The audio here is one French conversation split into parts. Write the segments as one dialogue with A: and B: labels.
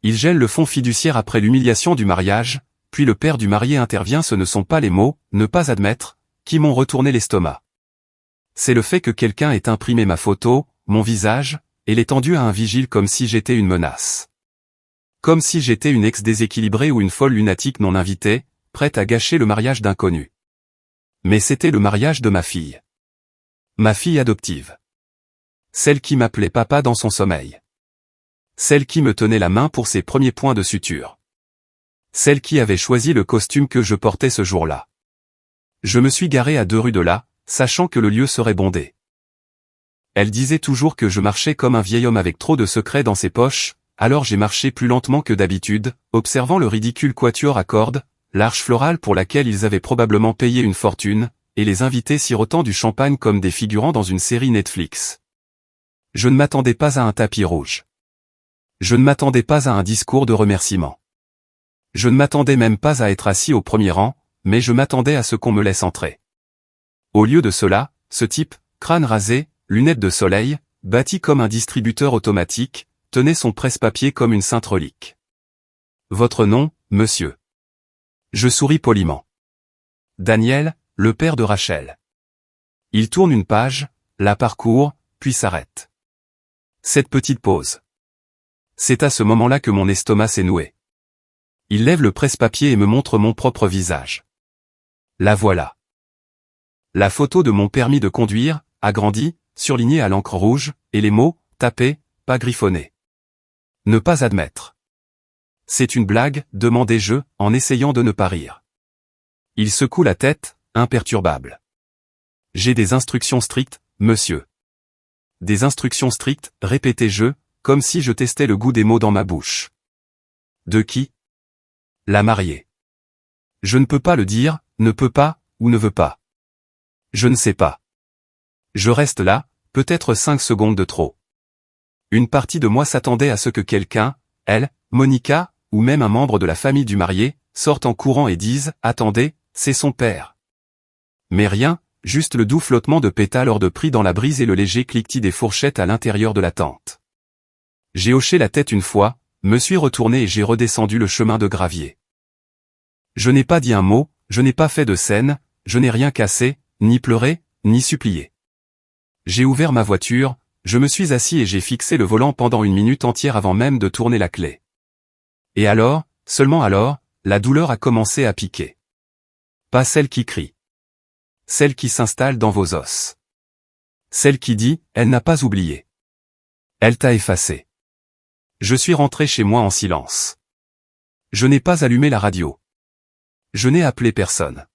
A: Il gèle le fonds fiduciaire après l'humiliation du mariage, puis le père du marié intervient. Ce ne sont pas les mots « ne pas admettre » qui m'ont retourné l'estomac. C'est le fait que quelqu'un ait imprimé ma photo, mon visage, et l'ait tendu à un vigile comme si j'étais une menace. Comme si j'étais une ex déséquilibrée ou une folle lunatique non invitée, prête à gâcher le mariage d'inconnus. Mais c'était le mariage de ma fille. Ma fille adoptive. Celle qui m'appelait papa dans son sommeil. Celle qui me tenait la main pour ses premiers points de suture. Celle qui avait choisi le costume que je portais ce jour-là. Je me suis garé à 2 rues de là, sachant que le lieu serait bondé. Elle disait toujours que je marchais comme un vieil homme avec trop de secrets dans ses poches, alors j'ai marché plus lentement que d'habitude, observant le ridicule quatuor à cordes, l'arche florale pour laquelle ils avaient probablement payé une fortune, et les invités sirotant du champagne comme des figurants dans une série Netflix. Je ne m'attendais pas à un tapis rouge. Je ne m'attendais pas à un discours de remerciement. Je ne m'attendais même pas à être assis au premier rang, mais je m'attendais à ce qu'on me laisse entrer. Au lieu de cela, ce type, crâne rasé, lunettes de soleil, bâti comme un distributeur automatique, tenait son presse-papier comme une sainte relique. Votre nom, monsieur. Je souris poliment. Daniel, le père de Rachel. Il tourne une page, la parcourt, puis s'arrête. Cette petite pause. C'est à ce moment-là que mon estomac s'est noué. Il lève le presse-papier et me montre mon propre visage. La voilà. La photo de mon permis de conduire, agrandi, surligné à l'encre rouge, et les mots, tapés, pas griffonnés. Ne pas admettre. C'est une blague, demandai-je, en essayant de ne pas rire. Il secoue la tête, imperturbable. J'ai des instructions strictes, monsieur. Des instructions strictes, répétai-je, comme si je testais le goût des mots dans ma bouche. De qui? La mariée. Je ne peux pas le dire, ne peux pas, ou ne veux pas. Je ne sais pas. Je reste là, peut-être 5 secondes de trop. Une partie de moi s'attendait à ce que quelqu'un, elle, Monica, ou même un membre de la famille du marié, sorte en courant et dise « Attendez, c'est son père ». Mais rien, juste le doux flottement de pétales hors de prix dans la brise et le léger cliquetis des fourchettes à l'intérieur de la tente. J'ai hoché la tête une fois, me suis retourné et j'ai redescendu le chemin de gravier. Je n'ai pas dit un mot, je n'ai pas fait de scène, je n'ai rien cassé, ni pleuré, ni supplié. J'ai ouvert ma voiture, je me suis assis et j'ai fixé le volant pendant 1 minute entière avant même de tourner la clé. Et alors, seulement alors, la douleur a commencé à piquer. Pas celle qui crie. Celle qui s'installe dans vos os. Celle qui dit, elle n'a pas oublié. Elle t'a effacé. Je suis rentré chez moi en silence. Je n'ai pas allumé la radio. Je n'ai appelé personne.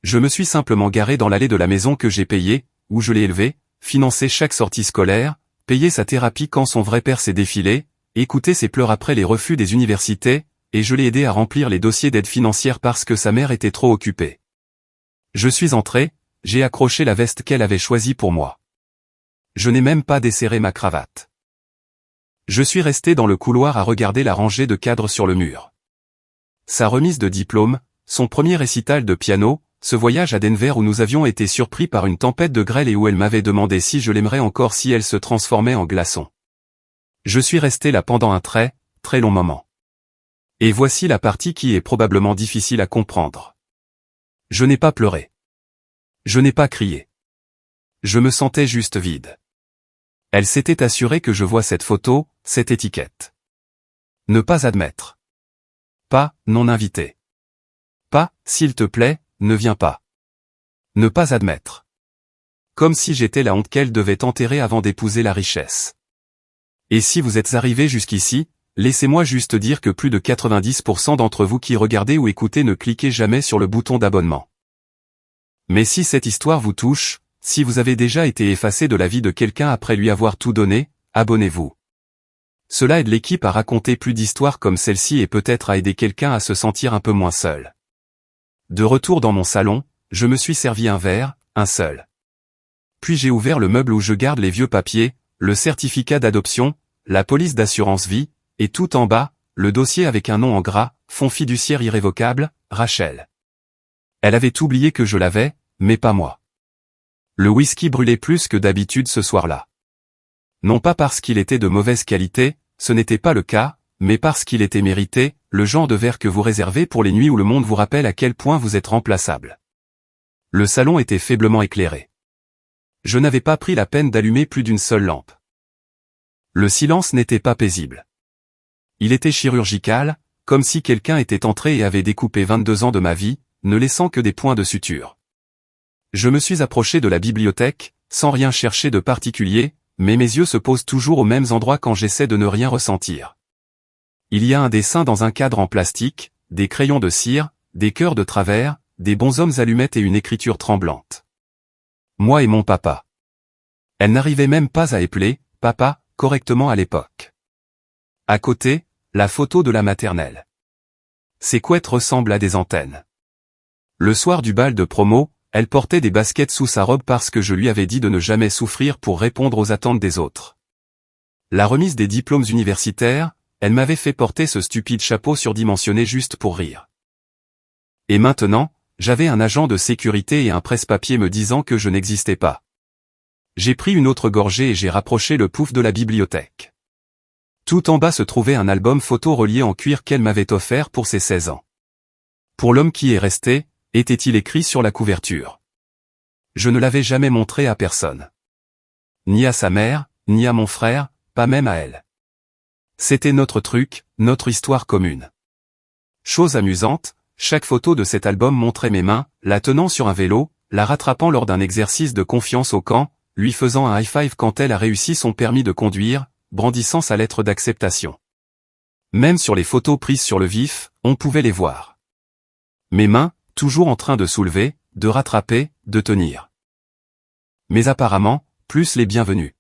A: Je me suis simplement garé dans l'allée de la maison que j'ai payée, où je l'ai élevée, financé chaque sortie scolaire, payé sa thérapie quand son vrai père s'est défilé, écouté ses pleurs après les refus des universités, et je l'ai aidé à remplir les dossiers d'aide financière parce que sa mère était trop occupée. Je suis entré, j'ai accroché la veste qu'elle avait choisie pour moi. Je n'ai même pas desserré ma cravate. Je suis resté dans le couloir à regarder la rangée de cadres sur le mur. Sa remise de diplôme, son premier récital de piano, ce voyage à Denver où nous avions été surpris par une tempête de grêle et où elle m'avait demandé si je l'aimerais encore si elle se transformait en glaçon. Je suis resté là pendant un très, très long moment. Et voici la partie qui est probablement difficile à comprendre. Je n'ai pas pleuré. Je n'ai pas crié. Je me sentais juste vide. Elle s'était assurée que je vois cette photo, cette étiquette. Ne pas admettre. Pas, non invité. Pas, s'il te plaît, ne viens pas. Ne pas admettre. Comme si j'étais la honte qu'elle devait enterrer avant d'épouser la richesse. Et si vous êtes arrivé jusqu'ici, laissez-moi juste dire que plus de 90% d'entre vous qui regardez ou écoutez ne cliquez jamais sur le bouton d'abonnement. Mais si cette histoire vous touche, si vous avez déjà été effacé de la vie de quelqu'un après lui avoir tout donné, abonnez-vous. Cela aide l'équipe à raconter plus d'histoires comme celle-ci et peut-être à aider quelqu'un à se sentir un peu moins seul. De retour dans mon salon, je me suis servi un verre, un seul. Puis j'ai ouvert le meuble où je garde les vieux papiers, le certificat d'adoption, la police d'assurance vie, et tout en bas, le dossier avec un nom en gras, fonds fiduciaire irrévocable, Rachel. Elle avait oublié que je l'avais, mais pas moi. Le whisky brûlait plus que d'habitude ce soir-là. Non pas parce qu'il était de mauvaise qualité, ce n'était pas le cas, mais parce qu'il était mérité, le genre de verre que vous réservez pour les nuits où le monde vous rappelle à quel point vous êtes remplaçable. Le salon était faiblement éclairé. Je n'avais pas pris la peine d'allumer plus d'une seule lampe. Le silence n'était pas paisible. Il était chirurgical, comme si quelqu'un était entré et avait découpé 22 ans de ma vie, ne laissant que des points de suture. Je me suis approché de la bibliothèque, sans rien chercher de particulier, mais mes yeux se posent toujours aux mêmes endroits quand j'essaie de ne rien ressentir. Il y a un dessin dans un cadre en plastique, des crayons de cire, des cœurs de travers, des bonshommes allumettes et une écriture tremblante. Moi et mon papa. Elle n'arrivait même pas à épeler « papa » correctement à l'époque. À côté, la photo de la maternelle. Ses couettes ressemblent à des antennes. Le soir du bal de promo, elle portait des baskets sous sa robe parce que je lui avais dit de ne jamais souffrir pour répondre aux attentes des autres. La remise des diplômes universitaires, elle m'avait fait porter ce stupide chapeau surdimensionné juste pour rire. Et maintenant, j'avais un agent de sécurité et un presse-papier me disant que je n'existais pas. J'ai pris une autre gorgée et j'ai rapproché le pouf de la bibliothèque. Tout en bas se trouvait un album photo relié en cuir qu'elle m'avait offert pour ses 16 ans. Pour l'homme qui est resté, était-il écrit sur la couverture. Je ne l'avais jamais montré à personne. Ni à sa mère, ni à mon frère, pas même à elle. C'était notre truc, notre histoire commune. Chose amusante, chaque photo de cet album montrait mes mains, la tenant sur un vélo, la rattrapant lors d'un exercice de confiance au camp, lui faisant un high-five quand elle a réussi son permis de conduire, brandissant sa lettre d'acceptation. Même sur les photos prises sur le vif, on pouvait les voir. Mes mains, toujours en train de soulever, de rattraper, de tenir. Mais apparemment, plus les bienvenus.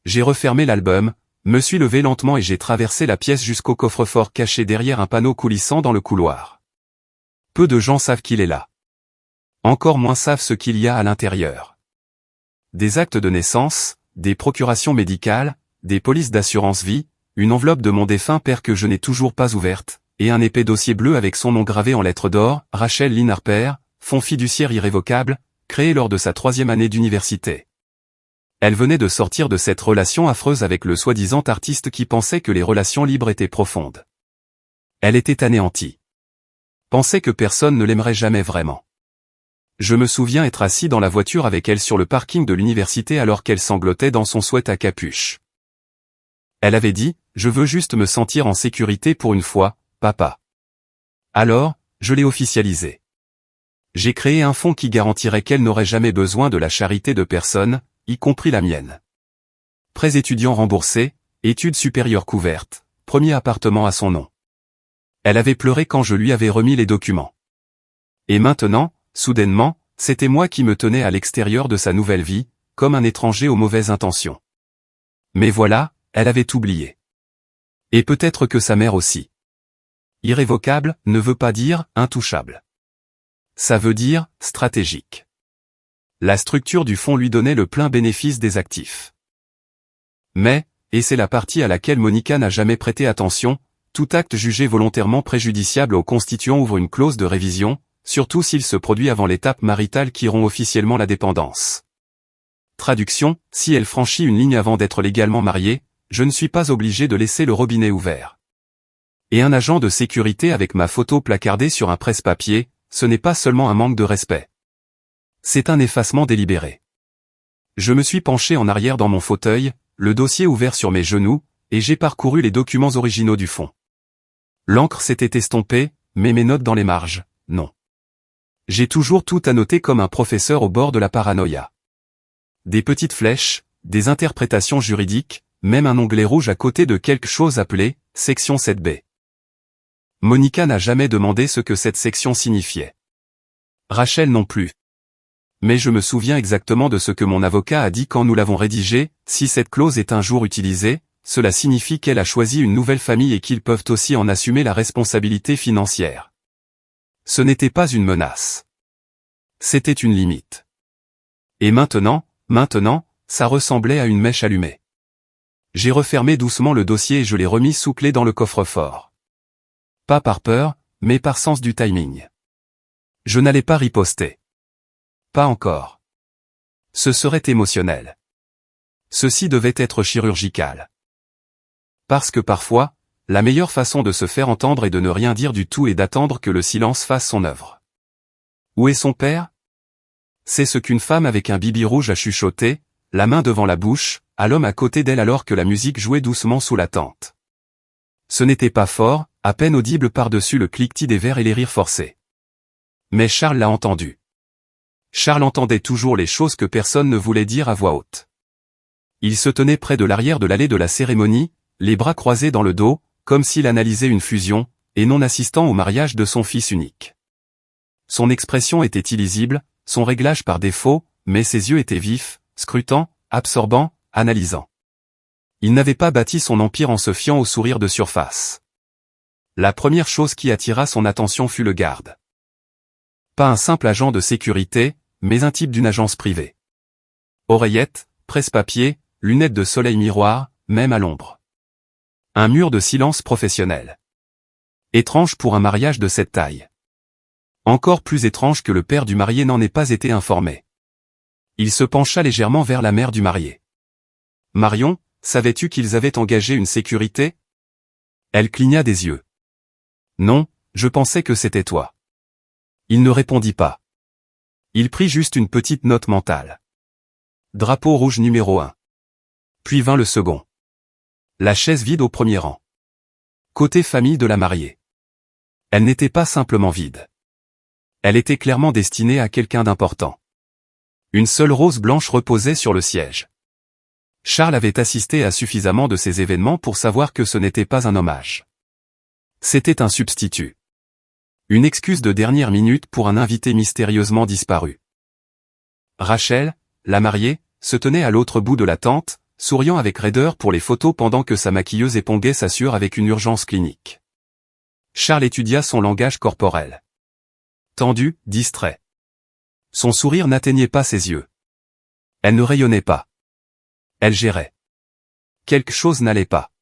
A: J'ai refermé l'album, me suis levé lentement et j'ai traversé la pièce jusqu'au coffre-fort caché derrière un panneau coulissant dans le couloir. Peu de gens savent qu'il est là. Encore moins savent ce qu'il y a à l'intérieur. Des actes de naissance, des procurations médicales, des polices d'assurance vie, une enveloppe de mon défunt père que je n'ai toujours pas ouverte, et un épais dossier bleu avec son nom gravé en lettres d'or, Rachel Lynn Harper, fonds fiduciaire irrévocable, créé lors de sa 3e année d'université. Elle venait de sortir de cette relation affreuse avec le soi-disant artiste qui pensait que les relations libres étaient profondes. Elle était anéantie. Pensait que personne ne l'aimerait jamais vraiment. Je me souviens être assis dans la voiture avec elle sur le parking de l'université alors qu'elle sanglotait dans son sweat à capuche. Elle avait dit, « Je veux juste me sentir en sécurité pour une fois, papa. » Alors, je l'ai officialisé. J'ai créé un fonds qui garantirait qu'elle n'aurait jamais besoin de la charité de personne, y compris la mienne. Prêts étudiants remboursés, études supérieures couvertes, premier appartement à son nom. Elle avait pleuré quand je lui avais remis les documents. Et maintenant, soudainement, c'était moi qui me tenais à l'extérieur de sa nouvelle vie, comme un étranger aux mauvaises intentions. Mais voilà, elle avait oublié. Et peut-être que sa mère aussi. Irrévocable ne veut pas dire intouchable. Ça veut dire stratégique. La structure du fonds lui donnait le plein bénéfice des actifs. Mais, et c'est la partie à laquelle Monica n'a jamais prêté attention, tout acte jugé volontairement préjudiciable aux constituants ouvre une clause de révision, surtout s'il se produit avant l'étape maritale qui rompt officiellement la dépendance. Traduction, si elle franchit une ligne avant d'être légalement mariée, je ne suis pas obligé de laisser le robinet ouvert. Et un agent de sécurité avec ma photo placardée sur un presse-papier, ce n'est pas seulement un manque de respect. C'est un effacement délibéré. Je me suis penché en arrière dans mon fauteuil, le dossier ouvert sur mes genoux, et j'ai parcouru les documents originaux du fonds. L'encre s'était estompée, mais mes notes dans les marges, non. J'ai toujours tout annoté comme un professeur au bord de la paranoïa. Des petites flèches, des interprétations juridiques, même un onglet rouge à côté de quelque chose appelé « section 7b ». Monica n'a jamais demandé ce que cette section signifiait. Rachel non plus. Mais je me souviens exactement de ce que mon avocat a dit quand nous l'avons rédigé, si cette clause est un jour utilisée, cela signifie qu'elle a choisi une nouvelle famille et qu'ils peuvent aussi en assumer la responsabilité financière. Ce n'était pas une menace. C'était une limite. Et maintenant, ça ressemblait à une mèche allumée. J'ai refermé doucement le dossier et je l'ai remis sous clé dans le coffre-fort. Pas par peur, mais par sens du timing. Je n'allais pas riposter. Pas encore. Ce serait émotionnel. Ceci devait être chirurgical. Parce que parfois, la meilleure façon de se faire entendre est de ne rien dire du tout et d'attendre que le silence fasse son œuvre. Où est son père? C'est ce qu'une femme avec un bibi rouge a chuchoté, la main devant la bouche, à l'homme à côté d'elle alors que la musique jouait doucement sous la tente. Ce n'était pas fort, à peine audible par-dessus le cliquetis des verres et les rires forcés. Mais Charles l'a entendu. Charles entendait toujours les choses que personne ne voulait dire à voix haute. Il se tenait près de l'arrière de l'allée de la cérémonie, les bras croisés dans le dos, comme s'il analysait une fusion, et non assistant au mariage de son fils unique. Son expression était illisible, son réglage par défaut, mais ses yeux étaient vifs, scrutants, absorbants, analysants. Il n'avait pas bâti son empire en se fiant au sourire de surface. La première chose qui attira son attention fut le garde. Pas un simple agent de sécurité, mais un type d'une agence privée. Oreillettes, presse-papier, lunettes de soleil miroir, même à l'ombre. Un mur de silence professionnel. Étrange pour un mariage de cette taille. Encore plus étrange que le père du marié n'en ait pas été informé. Il se pencha légèrement vers la mère du marié. « Marion, savais-tu qu'ils avaient engagé une sécurité ?» Elle cligna des yeux. « Non, je pensais que c'était toi. » Il ne répondit pas. Il prit juste une petite note mentale. Drapeau rouge numéro 1. Puis vint le second. La chaise vide au premier rang. Côté famille de la mariée. Elle n'était pas simplement vide. Elle était clairement destinée à quelqu'un d'important. Une seule rose blanche reposait sur le siège. Charles avait assisté à suffisamment de ces événements pour savoir que ce n'était pas un hommage. C'était un substitut. Une excuse de dernière minute pour un invité mystérieusement disparu. Rachel, la mariée, se tenait à l'autre bout de la tente, souriant avec raideur pour les photos pendant que sa maquilleuse éponguait sa sueur avec une urgence clinique. Charles étudia son langage corporel. Tendu, distrait. Son sourire n'atteignait pas ses yeux. Elle ne rayonnait pas. Elle gérait. Quelque chose n'allait pas.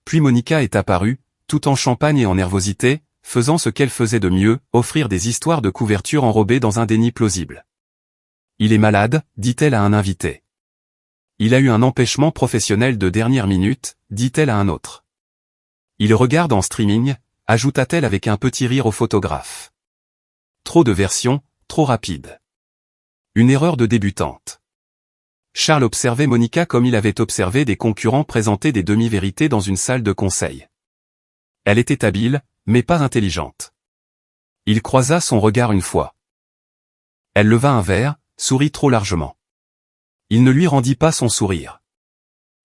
A: Puis Monica est apparue, tout en champagne et en nervosité, faisant ce qu'elle faisait de mieux, offrir des histoires de couverture enrobées dans un déni plausible. « Il est malade », dit-elle à un invité. « Il a eu un empêchement professionnel de dernière minute », dit-elle à un autre. « Il regarde en streaming », ajouta-t-elle avec un petit rire au photographe. Trop de versions, trop rapide. Une erreur de débutante. Charles observait Monica comme il avait observé des concurrents présenter des demi-vérités dans une salle de conseil. Elle était habile, mais pas intelligente. Il croisa son regard une fois. Elle leva un verre, sourit trop largement. Il ne lui rendit pas son sourire.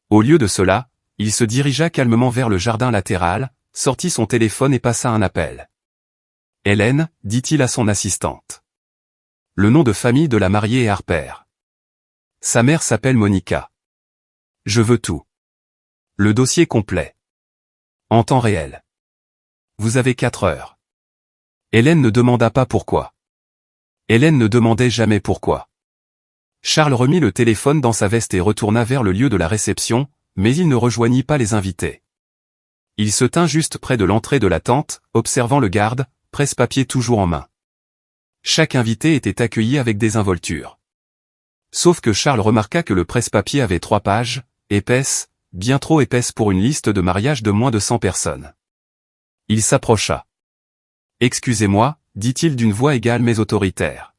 A: Au lieu de cela, il se dirigea calmement vers le jardin latéral, sortit son téléphone et passa un appel. « Hélène », dit-il à son assistante. Le nom de famille de la mariée est Harper. Sa mère s'appelle Monica. Je veux tout. Le dossier complet. En temps réel. Vous avez 4 heures. Hélène ne demanda pas pourquoi. Hélène ne demandait jamais pourquoi. Charles remit le téléphone dans sa veste et retourna vers le lieu de la réception, mais il ne rejoignit pas les invités. Il se tint juste près de l'entrée de la tente, observant le garde, presse-papier toujours en main. Chaque invité était accueilli avec désinvolture. Sauf que Charles remarqua que le presse-papier avait 3 pages, épaisses, bien trop épaisses pour une liste de mariage de moins de 100 personnes. Il s'approcha. « Excusez-moi », dit-il d'une voix égale mais autoritaire.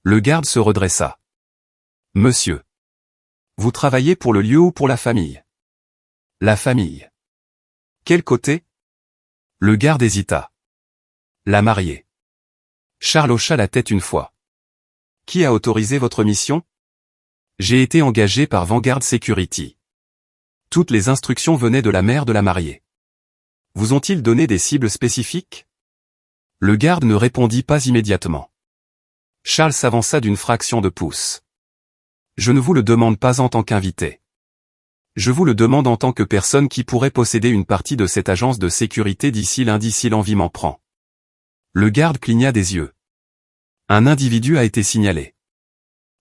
A: Le garde se redressa. « Monsieur. Vous travaillez pour le lieu ou pour la famille ?» « La famille. »« Quel côté ?» Le garde hésita. « La mariée. » Charles hocha la tête une fois. « Qui a autorisé votre mission ?»« J'ai été engagé par Vanguard Security. Toutes les instructions venaient de la mère de la mariée. » Vous ont-ils donné des cibles spécifiques? Le garde ne répondit pas immédiatement. Charles s'avança d'une fraction de pouce. Je ne vous le demande pas en tant qu'invité. Je vous le demande en tant que personne qui pourrait posséder une partie de cette agence de sécurité d'ici lundi si l'envie m'en prend. Le garde cligna des yeux. Un individu a été signalé.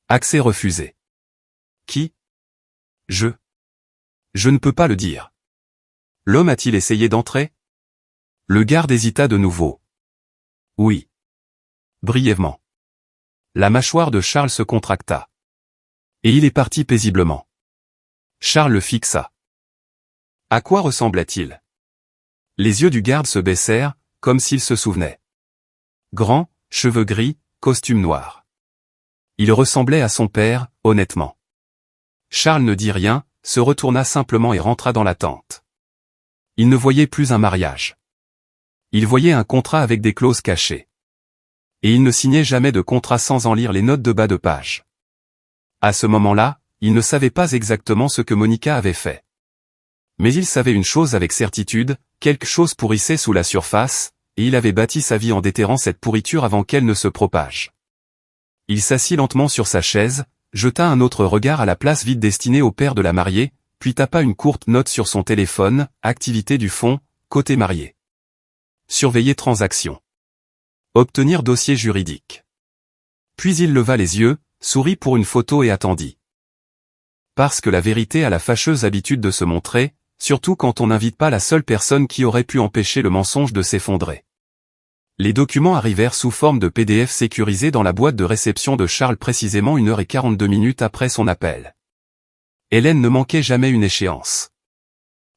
A: Accès refusé. Qui? Je ne peux pas le dire. L'homme a-t-il essayé d'entrer? Le garde hésita de nouveau. Oui. Brièvement. La mâchoire de Charles se contracta. Et il est parti paisiblement. Charles le fixa. À quoi ressemblait-il? Les yeux du garde se baissèrent, comme s'il se souvenait. Grand, cheveux gris, costume noir. Il ressemblait à son père, honnêtement. Charles ne dit rien, se retourna simplement et rentra dans la tente. Il ne voyait plus un mariage. Il voyait un contrat avec des clauses cachées. Et il ne signait jamais de contrat sans en lire les notes de bas de page. À ce moment-là, il ne savait pas exactement ce que Monica avait fait. Mais il savait une chose avec certitude, quelque chose pourrissait sous la surface, et il avait bâti sa vie en déterrant cette pourriture avant qu'elle ne se propage. Il s'assit lentement sur sa chaise, jeta un autre regard à la place vide destinée au père de la mariée, puis tapa une courte note sur son téléphone, activité du fond, côté marié. Surveiller transaction. Obtenir dossier juridique. Puis il leva les yeux, sourit pour une photo et attendit. Parce que la vérité a la fâcheuse habitude de se montrer, surtout quand on n'invite pas la seule personne qui aurait pu empêcher le mensonge de s'effondrer. Les documents arrivèrent sous forme de PDF sécurisés dans la boîte de réception de Charles précisément 1h42 après son appel. Hélène ne manquait jamais une échéance.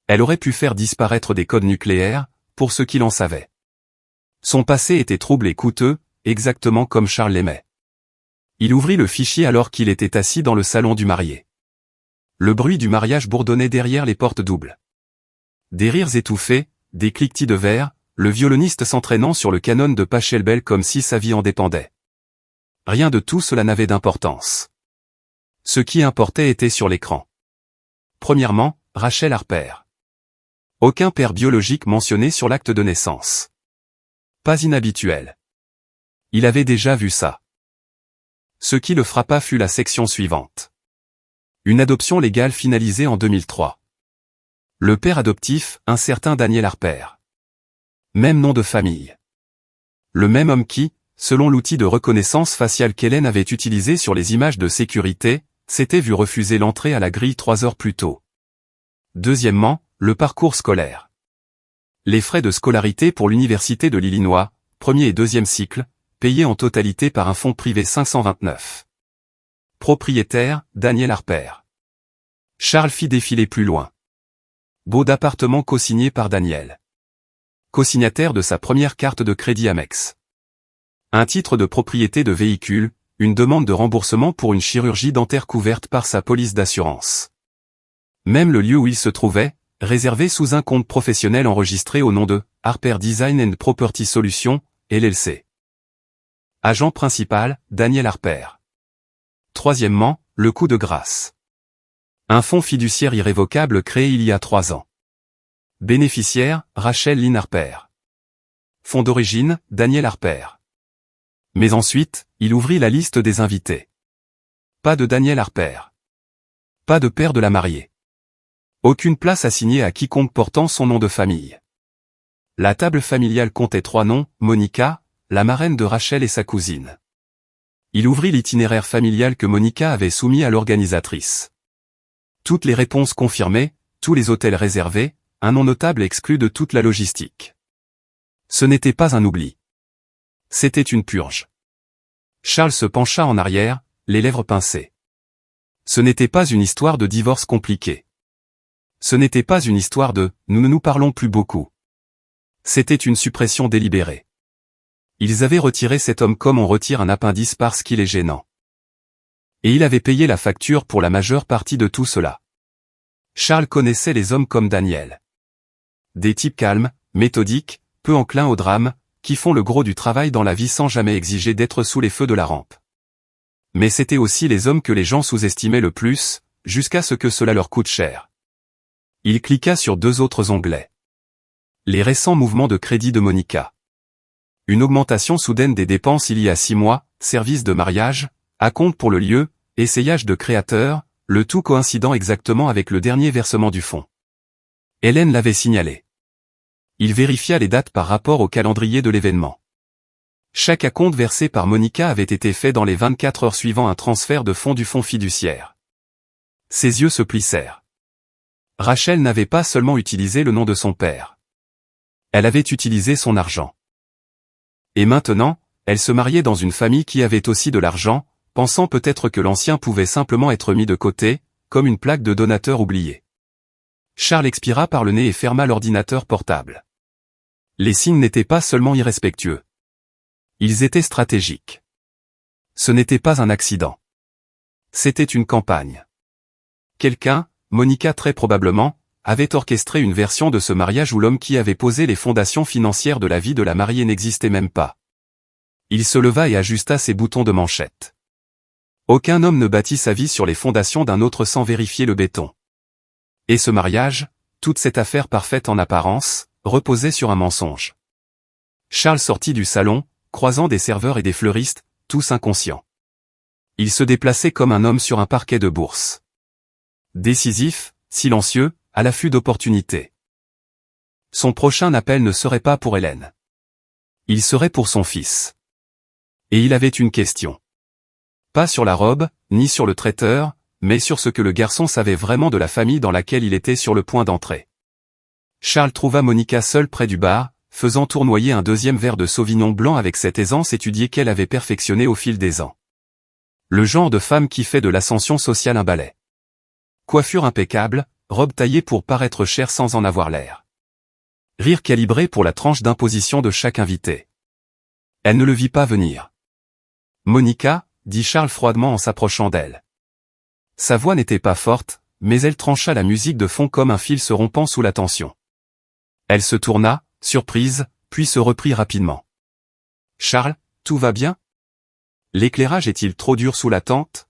A: Elle aurait pu faire disparaître des codes nucléaires, pour ce qu'il en savait. Son passé était trouble et coûteux, exactement comme Charles l'aimait. Il ouvrit le fichier alors qu'il était assis dans le salon du marié. Le bruit du mariage bourdonnait derrière les portes doubles. Des rires étouffés, des cliquetis de verre, le violoniste s'entraînant sur le canon de Pachelbel comme si sa vie en dépendait. Rien de tout cela n'avait d'importance. Ce qui importait était sur l'écran. Premièrement, Rachel Harper. Aucun père biologique mentionné sur l'acte de naissance. Pas inhabituel. Il avait déjà vu ça. Ce qui le frappa fut la section suivante. Une adoption légale finalisée en 2003. Le père adoptif, un certain Daniel Harper. Même nom de famille. Le même homme qui, selon l'outil de reconnaissance faciale qu'Hélène avait utilisé sur les images de sécurité, s'était vu refuser l'entrée à la grille 3 heures plus tôt. Deuxièmement, le parcours scolaire. Les frais de scolarité pour l'Université de l'Illinois, premier et deuxième cycle, payés en totalité par un fonds privé 529. Propriétaire, Daniel Harper. Charles fit défiler plus loin. Baux d'appartement co-signé par Daniel. Co-signataire de sa première carte de crédit Amex. Un titre de propriété de véhicule, une demande de remboursement pour une chirurgie dentaire couverte par sa police d'assurance. Même le lieu où il se trouvait, réservé sous un compte professionnel enregistré au nom de Harper Design and Property Solutions, LLC. Agent principal, Daniel Harper. Troisièmement, le coup de grâce. Un fonds fiduciaire irrévocable créé il y a 3 ans. Bénéficiaire, Rachel Lynn Harper. Fonds d'origine, Daniel Harper. Mais ensuite, il ouvrit la liste des invités. Pas de Daniel Harper. Pas de père de la mariée. Aucune place assignée à quiconque portant son nom de famille. La table familiale comptait 3 noms, Monica, la marraine de Rachel et sa cousine. Il ouvrit l'itinéraire familial que Monica avait soumis à l'organisatrice. Toutes les réponses confirmées, tous les hôtels réservés, un nom notable exclu de toute la logistique. Ce n'était pas un oubli. C'était une purge. Charles se pencha en arrière, les lèvres pincées. Ce n'était pas une histoire de divorce compliqué. Ce n'était pas une histoire de « nous ne nous parlons plus beaucoup ». C'était une suppression délibérée. Ils avaient retiré cet homme comme on retire un appendice parce qu'il est gênant. Et il avait payé la facture pour la majeure partie de tout cela. Charles connaissait les hommes comme Daniel. Des types calmes, méthodiques, peu enclins au drame, qui font le gros du travail dans la vie sans jamais exiger d'être sous les feux de la rampe. Mais c'était aussi les hommes que les gens sous-estimaient le plus, jusqu'à ce que cela leur coûte cher. Il cliqua sur 2 autres onglets. Les récents mouvements de crédit de Monica. Une augmentation soudaine des dépenses il y a 6 mois, service de mariage, acompte pour le lieu, essayage de créateur, le tout coïncidant exactement avec le dernier versement du fonds. Hélène l'avait signalé. Il vérifia les dates par rapport au calendrier de l'événement. Chaque acompte versé par Monica avait été fait dans les 24 heures suivant un transfert de fonds du fonds fiduciaire. Ses yeux se plissèrent. Rachel n'avait pas seulement utilisé le nom de son père. Elle avait utilisé son argent. Et maintenant, elle se mariait dans une famille qui avait aussi de l'argent, pensant peut-être que l'ancien pouvait simplement être mis de côté, comme une plaque de donateur oubliée. Charles expira par le nez et ferma l'ordinateur portable. Les signes n'étaient pas seulement irrespectueux. Ils étaient stratégiques. Ce n'était pas un accident. C'était une campagne. Quelqu'un, Monica très probablement, avait orchestré une version de ce mariage où l'homme qui avait posé les fondations financières de la vie de la mariée n'existait même pas. Il se leva et ajusta ses boutons de manchette. Aucun homme ne bâtit sa vie sur les fondations d'un autre sans vérifier le béton. Et ce mariage, toute cette affaire parfaite en apparence, reposait sur un mensonge. Charles sortit du salon, croisant des serveurs et des fleuristes, tous inconscients. Il se déplaçait comme un homme sur un parquet de bourse. Décisif, silencieux, à l'affût d'opportunités. Son prochain appel ne serait pas pour Hélène. Il serait pour son fils. Et il avait une question. Pas sur la robe, ni sur le traiteur, mais sur ce que le garçon savait vraiment de la famille dans laquelle il était sur le point d'entrer. Charles trouva Monica seule près du bar, faisant tournoyer un deuxième verre de Sauvignon blanc avec cette aisance étudiée qu'elle avait perfectionnée au fil des ans. Le genre de femme qui fait de l'ascension sociale un balai. Coiffure impeccable, robe taillée pour paraître chère sans en avoir l'air. Rire calibré pour la tranche d'imposition de chaque invité. Elle ne le vit pas venir. Monica, dit Charles froidement en s'approchant d'elle. Sa voix n'était pas forte, mais elle trancha la musique de fond comme un fil se rompant sous la tension. Elle se tourna, surprise, puis se reprit rapidement. « Charles, tout va bien ? L'éclairage est-il trop dur sous la tente ?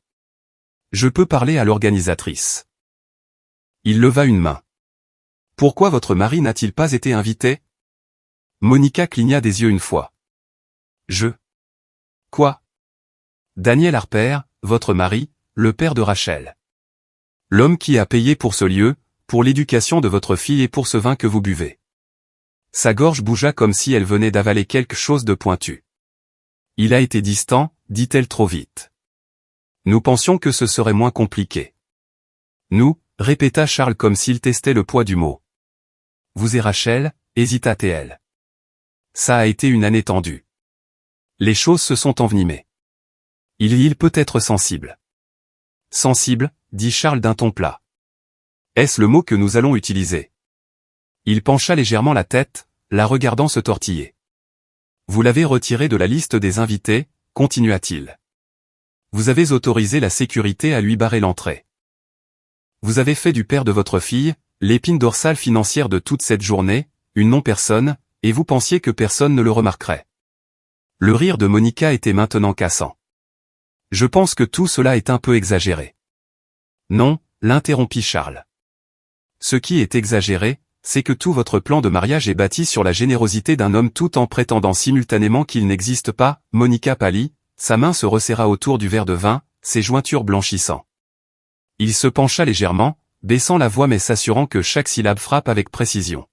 A: Je peux parler à l'organisatrice. » Il leva une main. « Pourquoi votre mari n'a-t-il pas été invité ?» Monica cligna des yeux une fois. « Je. Quoi ? Daniel Harper, votre mari, le père de Rachel. L'homme qui a payé pour ce lieu, pour l'éducation de votre fille et pour ce vin que vous buvez. » Sa gorge bougea comme si elle venait d'avaler quelque chose de pointu. « Il a été distant, dit-elle trop vite. Nous pensions que ce serait moins compliqué. » Nous, répéta Charles comme s'il testait le poids du mot. Vous et Rachel, hésita-t-elle. Ça a été une année tendue. Les choses se sont envenimées. Il peut être sensible. Sensible, dit Charles d'un ton plat. Est-ce le mot que nous allons utiliser? Il pencha légèrement la tête, la regardant se tortiller. Vous l'avez retiré de la liste des invités, continua-t-il. Vous avez autorisé la sécurité à lui barrer l'entrée. Vous avez fait du père de votre fille, l'épine dorsale financière de toute cette journée, une non-personne, et vous pensiez que personne ne le remarquerait. Le rire de Monica était maintenant cassant. Je pense que tout cela est un peu exagéré. Non, l'interrompit Charles. Ce qui est exagéré, c'est que tout votre plan de mariage est bâti sur la générosité d'un homme tout en prétendant simultanément qu'il n'existe pas. Monica pâlit, sa main se resserra autour du verre de vin, ses jointures blanchissant. Il se pencha légèrement, baissant la voix mais s'assurant que chaque syllabe frappe avec précision.